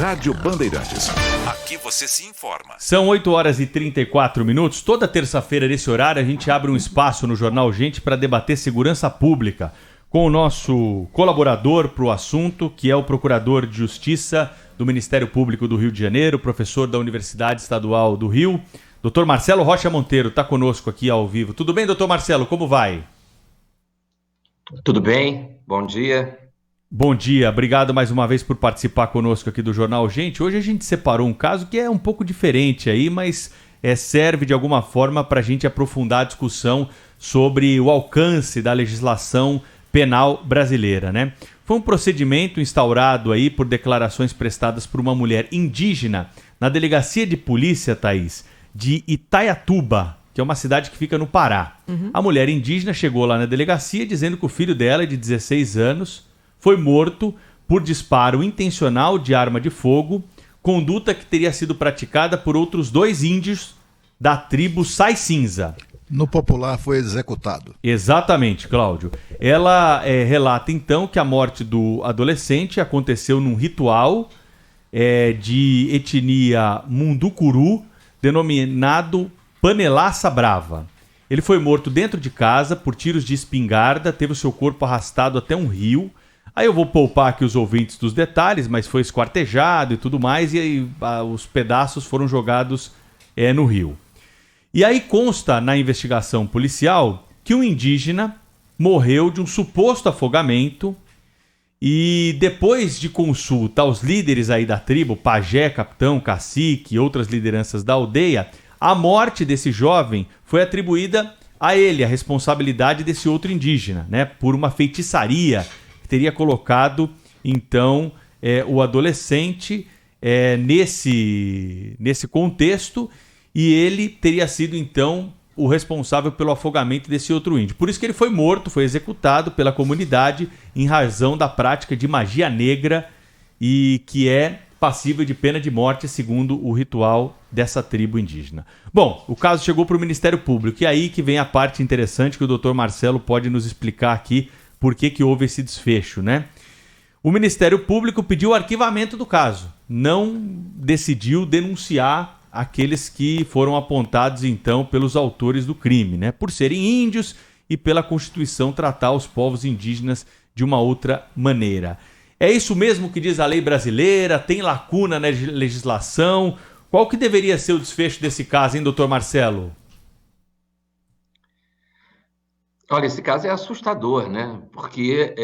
Rádio Bandeirantes. Aqui você se informa. São 8h34. Toda terça-feira, nesse horário, a gente abre um espaço no Jornal Gente para debater segurança pública com o nosso colaborador para o assunto, que é o Procurador de Justiça do Ministério Público do Rio de Janeiro, professor da Universidade Estadual do Rio, Dr. Marcelo Rocha Monteiro, está conosco aqui ao vivo. Tudo bem, doutor Marcelo? Como vai? Tudo bem, bom dia. Bom dia, obrigado mais uma vez por participar conosco aqui do Jornal Gente. Hoje a gente separou um caso que é um pouco diferente aí, mas serve de alguma forma para a gente aprofundar a discussão sobre o alcance da legislação penal brasileira, né? Foi um procedimento instaurado aí por declarações prestadas por uma mulher indígena na delegacia de polícia, Thaís, de Itaiatuba, que é uma cidade que fica no Pará. A mulher indígena chegou lá na delegacia dizendo que o filho dela, de 16 anos, foi morto por disparo intencional de arma de fogo, conduta que teria sido praticada por outros 2 índios da tribo Sai Cinza. No popular, foi executado. Exatamente, Cláudio. Ela relata, então, que a morte do adolescente aconteceu num ritual de etnia Munducuru, denominado Panelaça Brava. Ele foi morto dentro de casa por tiros de espingarda, teve o seu corpo arrastado até um rio. Aí eu vou poupar aqui os ouvintes dos detalhes, mas foi esquartejado e tudo mais, e aí os pedaços foram jogados no rio. E aí consta na investigação policial que um indígena morreu de um suposto afogamento e depois de consulta aos líderes aí da tribo, pajé, capitão, cacique e outras lideranças da aldeia, a morte desse jovem foi atribuída a ele, a responsabilidade desse outro indígena, né, por uma feitiçaria que teria colocado, então, o adolescente nesse contexto, e ele teria sido, então, o responsável pelo afogamento desse outro índio. Por isso que ele foi morto, foi executado pela comunidade em razão da prática de magia negra e que é passível de pena de morte, segundo o ritual dessa tribo indígena. Bom, o caso chegou para o Ministério Público, e aí que vem a parte interessante que o doutor Marcelo pode nos explicar aqui por que houve esse desfecho, né? O Ministério Público pediu o arquivamento do caso, não decidiu denunciar aqueles que foram apontados, então, pelos autores do crime, né? Por serem índios e pela Constituição tratar os povos indígenas de uma outra maneira. É isso mesmo que diz a lei brasileira? Tem lacuna na legislação? Qual que deveria ser o desfecho desse caso, hein, doutor Marcelo? Olha, esse caso é assustador, né? Porque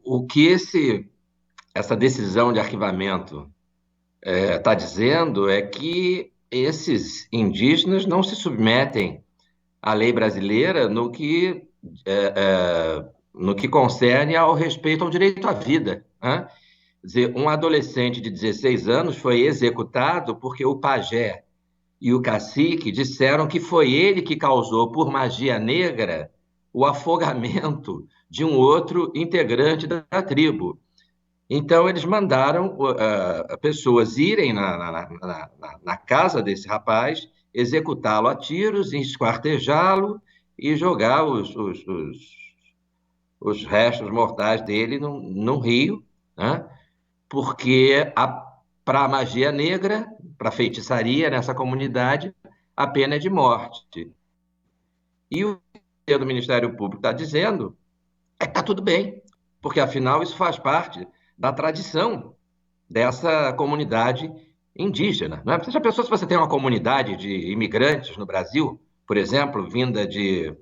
o que essa decisão de arquivamento está dizendo é que esses indígenas não se submetem à lei brasileira no que concerne ao respeito ao direito à vida, né? Quer dizer, um adolescente de 16 anos foi executado porque o pajé e o cacique disseram que foi ele que causou, por magia negra, o afogamento de um outro integrante da tribo. Então, eles mandaram pessoas irem na casa desse rapaz, executá-lo a tiros, esquartejá-lo e jogar os restos mortais dele num rio, né? Porque para a magia negra, para a feitiçaria nessa comunidade, a pena é de morte. E o que o Ministério Público está dizendo é que está tudo bem, porque afinal isso faz parte da tradição dessa comunidade indígena, né? Você já pensou se você tem uma comunidade de imigrantes no Brasil, por exemplo, vinda de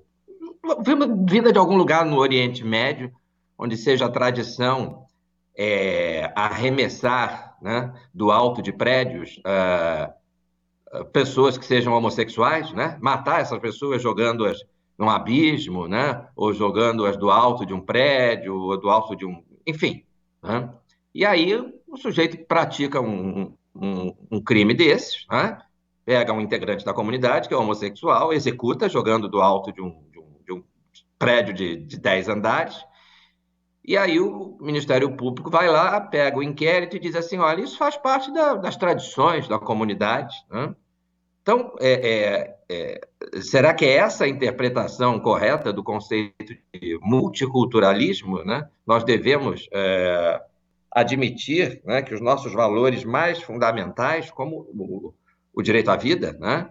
algum lugar no Oriente Médio, onde seja a tradição arremessar, né, do alto de prédios pessoas que sejam homossexuais, né? Matar essas pessoas jogando-as num abismo, né? Ou jogando-as do alto de um prédio, ou do alto de um... Enfim, né? E aí o sujeito que pratica um crime desses, né? Pega um integrante da comunidade que é homossexual, executa jogando do alto de um prédio de 10 andares, e aí o Ministério Público vai lá, pega o inquérito e diz assim, olha, isso faz parte das tradições da comunidade, né? Então, será que é essa a interpretação correta do conceito de multiculturalismo, né? Nós devemos admitir, né, que os nossos valores mais fundamentais, como o direito à vida, né,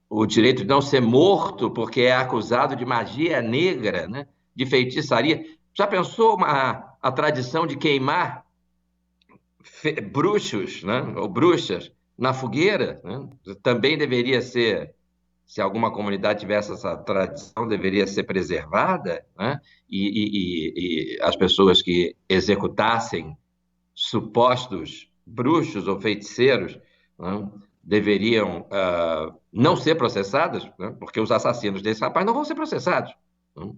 o direito de não ser morto porque é acusado de magia negra, né, de feitiçaria. Já pensou a tradição de queimar bruxos, né, ou bruxas na fogueira? Né? Também deveria ser, se alguma comunidade tivesse essa tradição, deveria ser preservada, né? E as pessoas que executassem supostos bruxos ou feiticeiros, né, deveriam não ser processadas, né, porque os assassinos desse rapaz não vão ser processados, né,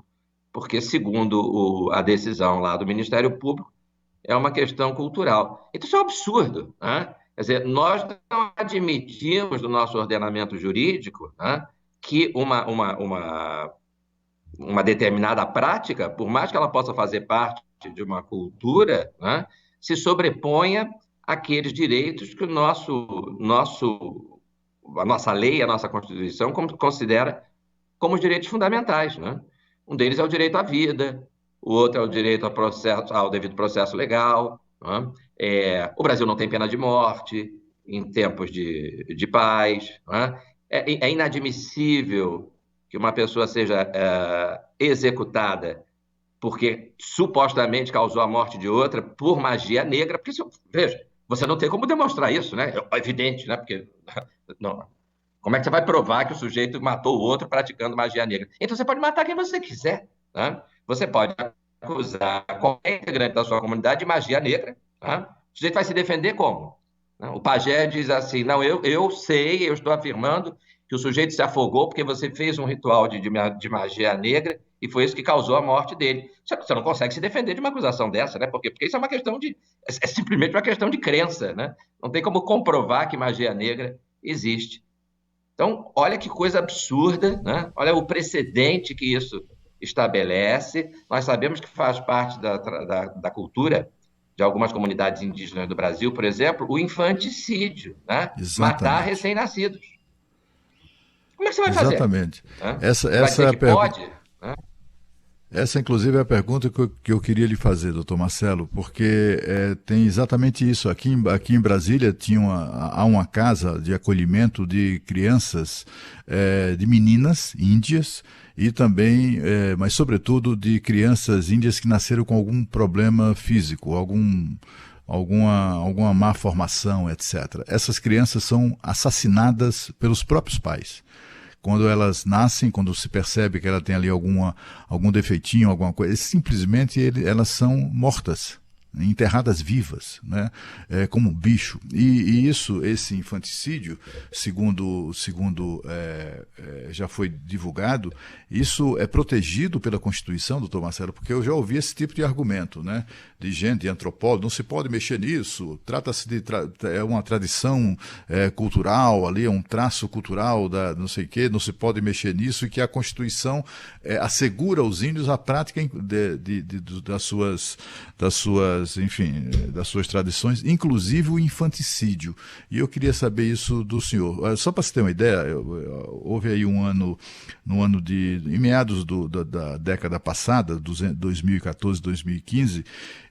porque, segundo a decisão lá do Ministério Público, é uma questão cultural. Então, isso é um absurdo. Né? Quer dizer, nós não admitimos no nosso ordenamento jurídico, né, que uma determinada prática, por mais que ela possa fazer parte de uma cultura, né, se sobreponha àqueles direitos que a nossa lei, a nossa Constituição considera como os direitos fundamentais. Né? Um deles é o direito à vida, o outro é o direito ao devido processo legal. Né? O Brasil não tem pena de morte em tempos de paz. Né? É inadmissível que uma pessoa seja executada porque supostamente causou a morte de outra por magia negra, porque, veja, você não tem como demonstrar isso, né? É evidente, né? Porque não, como é que você vai provar que o sujeito matou o outro praticando magia negra? Então você pode matar quem você quiser, né? Você pode acusar qualquer integrante da sua comunidade de magia negra, né? O sujeito vai se defender como? O pajé diz assim, não, eu sei, eu estou afirmando que o sujeito se afogou porque você fez um ritual de magia negra e foi isso que causou a morte dele. Você não consegue se defender de uma acusação dessa, né? Porque isso é uma questão é simplesmente uma questão de crença, né? Não tem como comprovar que magia negra existe. Então, olha que coisa absurda, né? Olha o precedente que isso estabelece. Nós sabemos que faz parte da cultura de algumas comunidades indígenas do Brasil, por exemplo, o infanticídio, né? Matar Exatamente. recém-nascidos. Como é que você vai fazer? Exatamente. Né? Essa, Vai essa dizer é a que pergunta. pode? Né? Essa, inclusive, é a pergunta que eu queria lhe fazer, doutor Marcelo, porque tem exatamente isso. Aqui em Brasília há uma casa de acolhimento de crianças, de meninas índias, e também, mas sobretudo, de crianças índias que nasceram com algum problema físico, alguma má formação, etc. Essas crianças são assassinadas pelos próprios pais. Quando elas nascem, quando se percebe que ela tem ali algum defeitinho, alguma coisa, simplesmente elas são mortas, enterradas vivas, né? Como um bicho. E esse infanticídio, segundo já foi divulgado, isso é protegido pela Constituição, doutor Marcelo, porque eu já ouvi esse tipo de argumento, né? De gente, de antropólogo, não se pode mexer nisso, trata-se de uma tradição cultural ali, é um traço cultural da não sei o quê, não se pode mexer nisso, e que a Constituição assegura aos índios a prática das suas tradições, inclusive o infanticídio. E eu queria saber isso do senhor. Só para você ter uma ideia, houve aí em meados da década passada, 2014, 2015,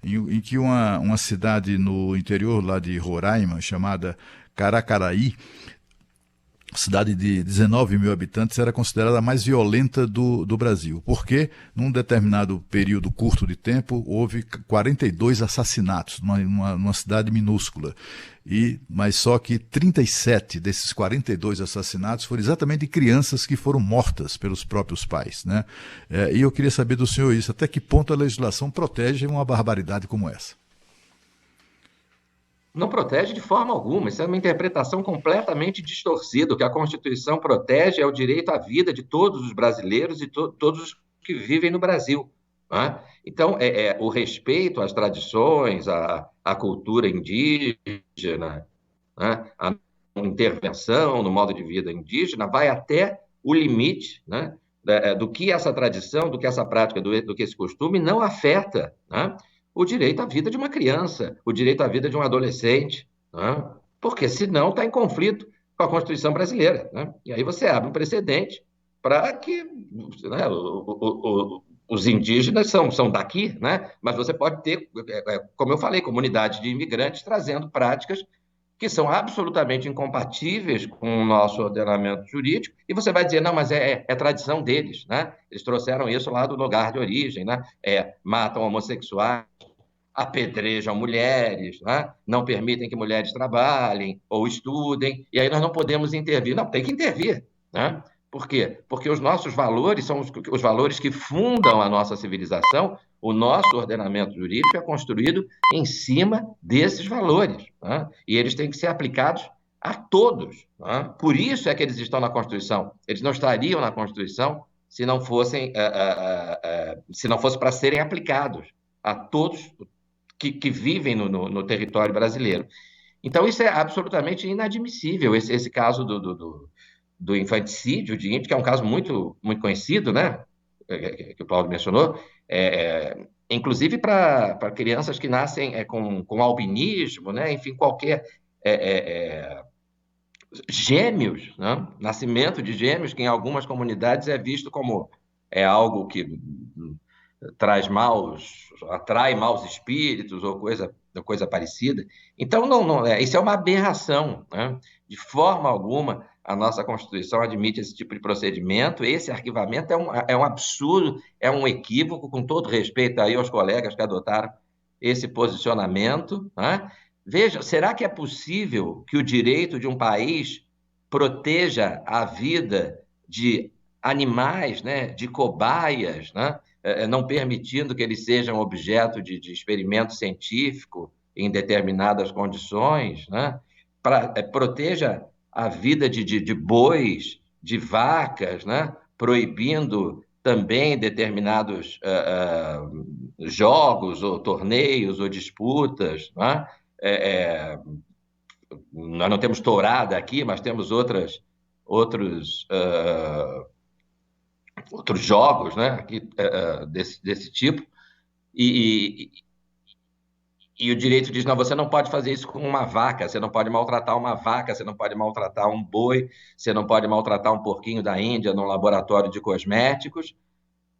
em que uma cidade no interior lá de Roraima, chamada Caracaraí, cidade de 19 mil habitantes, era considerada a mais violenta do Brasil, porque num determinado período curto de tempo houve 42 assassinatos numa cidade minúscula. Mas só que 37 desses 42 assassinatos foram exatamente de crianças que foram mortas pelos próprios pais, né? E eu queria saber do senhor isso, até que ponto a legislação protege uma barbaridade como essa? Não protege de forma alguma. Isso é uma interpretação completamente distorcida. O que a Constituição protege é o direito à vida de todos os brasileiros e todos os que vivem no Brasil. Né? Então, o respeito às tradições, à cultura indígena, né? A intervenção no modo de vida indígena vai até o limite, né? Do que essa tradição, do que essa prática, do que esse costume não afeta, né? O direito à vida de uma criança, o direito à vida de um adolescente, né? Porque senão está em conflito com a Constituição brasileira. Né? E aí você abre um precedente para que, né, os indígenas são daqui, né? Mas você pode ter, como eu falei, comunidades de imigrantes trazendo práticas que são absolutamente incompatíveis com o nosso ordenamento jurídico, e você vai dizer, não, mas é tradição deles, né? Eles trouxeram isso lá do lugar de origem, né? Matam homossexuais, apedrejam mulheres, né? Não permitem que mulheres trabalhem ou estudem, e aí nós não podemos intervir. Não, tem que intervir, né? Por quê? Porque os nossos valores são os valores que fundam a nossa civilização. O nosso ordenamento jurídico é construído em cima desses valores, né? E eles têm que ser aplicados a todos, né? Por isso é que eles estão na Constituição. Eles não estariam na Constituição se não fosse para serem aplicados a todos que vivem no território brasileiro. Então, isso é absolutamente inadmissível, esse caso do infanticídio de índio, que é um caso muito, muito conhecido, né? Que o Paulo mencionou, inclusive para crianças que nascem com albinismo, né? Enfim, qualquer gêmeos, né? Nascimento de gêmeos, que em algumas comunidades é visto como algo que atrai maus espíritos ou coisa parecida. Então, isso é uma aberração, né? De forma alguma, a nossa Constituição admite esse tipo de procedimento. Esse arquivamento é um absurdo, é um equívoco, com todo respeito aí aos colegas que adotaram esse posicionamento, né? Veja, será que é possível que o direito de um país proteja a vida de animais, né, de cobaias, né, não permitindo que eles sejam objeto de experimento científico em determinadas condições, né? Proteja a vida de bois, de vacas, né? Proibindo também determinados jogos, ou torneios, ou disputas, né? Nós não temos tourada aqui, mas temos outros jogos, né, aqui, desse tipo, e o direito diz, não, você não pode fazer isso com uma vaca, você não pode maltratar uma vaca, você não pode maltratar um boi, você não pode maltratar um porquinho da Índia num laboratório de cosméticos,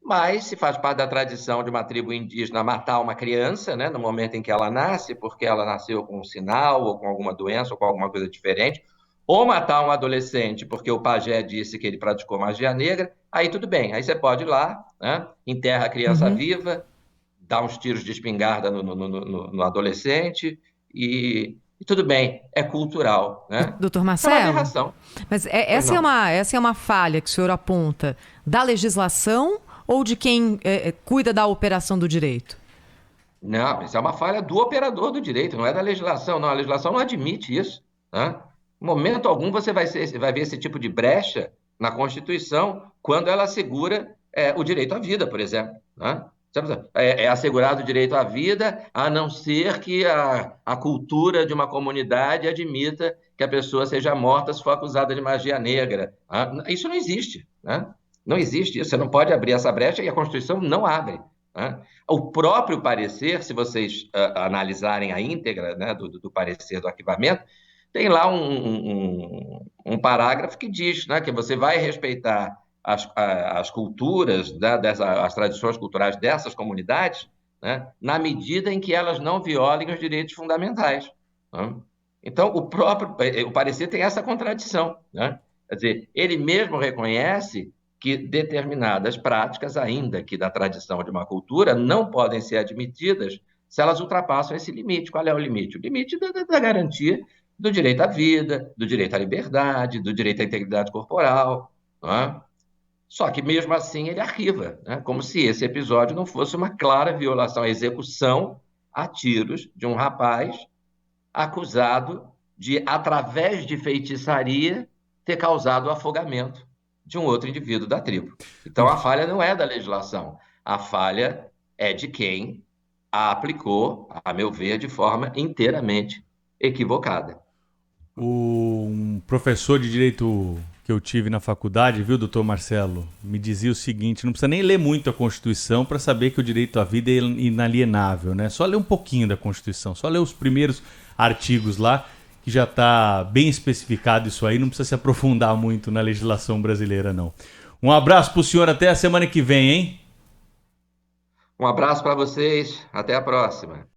mas se faz parte da tradição de uma tribo indígena matar uma criança, né, no momento em que ela nasce, porque ela nasceu com um sinal, ou com alguma doença, ou com alguma coisa diferente, ou matar um adolescente porque o pajé disse que ele praticou magia negra, aí tudo bem, aí você pode ir lá, né, enterra a criança viva, dá uns tiros de espingarda no adolescente e tudo bem, é cultural, né? Doutor Marcelo, é uma aberração. Mas essa é uma falha que o senhor aponta da legislação ou de quem cuida da operação do direito? Não, isso é uma falha do operador do direito, não é da legislação. Não, a legislação não admite isso, né? Em momento algum você vai ver esse tipo de brecha na Constituição quando ela assegura o direito à vida, por exemplo, né? É assegurado o direito à vida, a não ser que a cultura de uma comunidade admita que a pessoa seja morta se for acusada de magia negra. Isso não existe, né? Não existe isso, você não pode abrir essa brecha e a Constituição não abre, né? O próprio parecer, se vocês analisarem a íntegra, né, do parecer do arquivamento, tem lá um parágrafo que diz, né, que você vai respeitar as culturas, né, as tradições culturais dessas comunidades, né, na medida em que elas não violem os direitos fundamentais, né? Então, o parecer tem essa contradição, né? Quer dizer, ele mesmo reconhece que determinadas práticas, ainda que da tradição de uma cultura, não podem ser admitidas se elas ultrapassam esse limite. Qual é o limite? O limite da garantia do direito à vida, do direito à liberdade, do direito à integridade corporal, né? Só que, mesmo assim, ele arquiva, né? Como se esse episódio não fosse uma clara violação, a execução a tiros de um rapaz acusado de, através de feitiçaria, ter causado o afogamento de um outro indivíduo da tribo. Então, a falha não é da legislação, a falha é de quem a aplicou, a meu ver, de forma inteiramente equivocada. Um professor de direito que eu tive na faculdade, viu, doutor Marcelo, me dizia o seguinte: não precisa nem ler muito a Constituição para saber que o direito à vida é inalienável, né? Só ler um pouquinho da Constituição, só ler os primeiros artigos lá, que já está bem especificado isso aí, não precisa se aprofundar muito na legislação brasileira, não. Um abraço pro senhor, até a semana que vem, hein? Um abraço para vocês, até a próxima.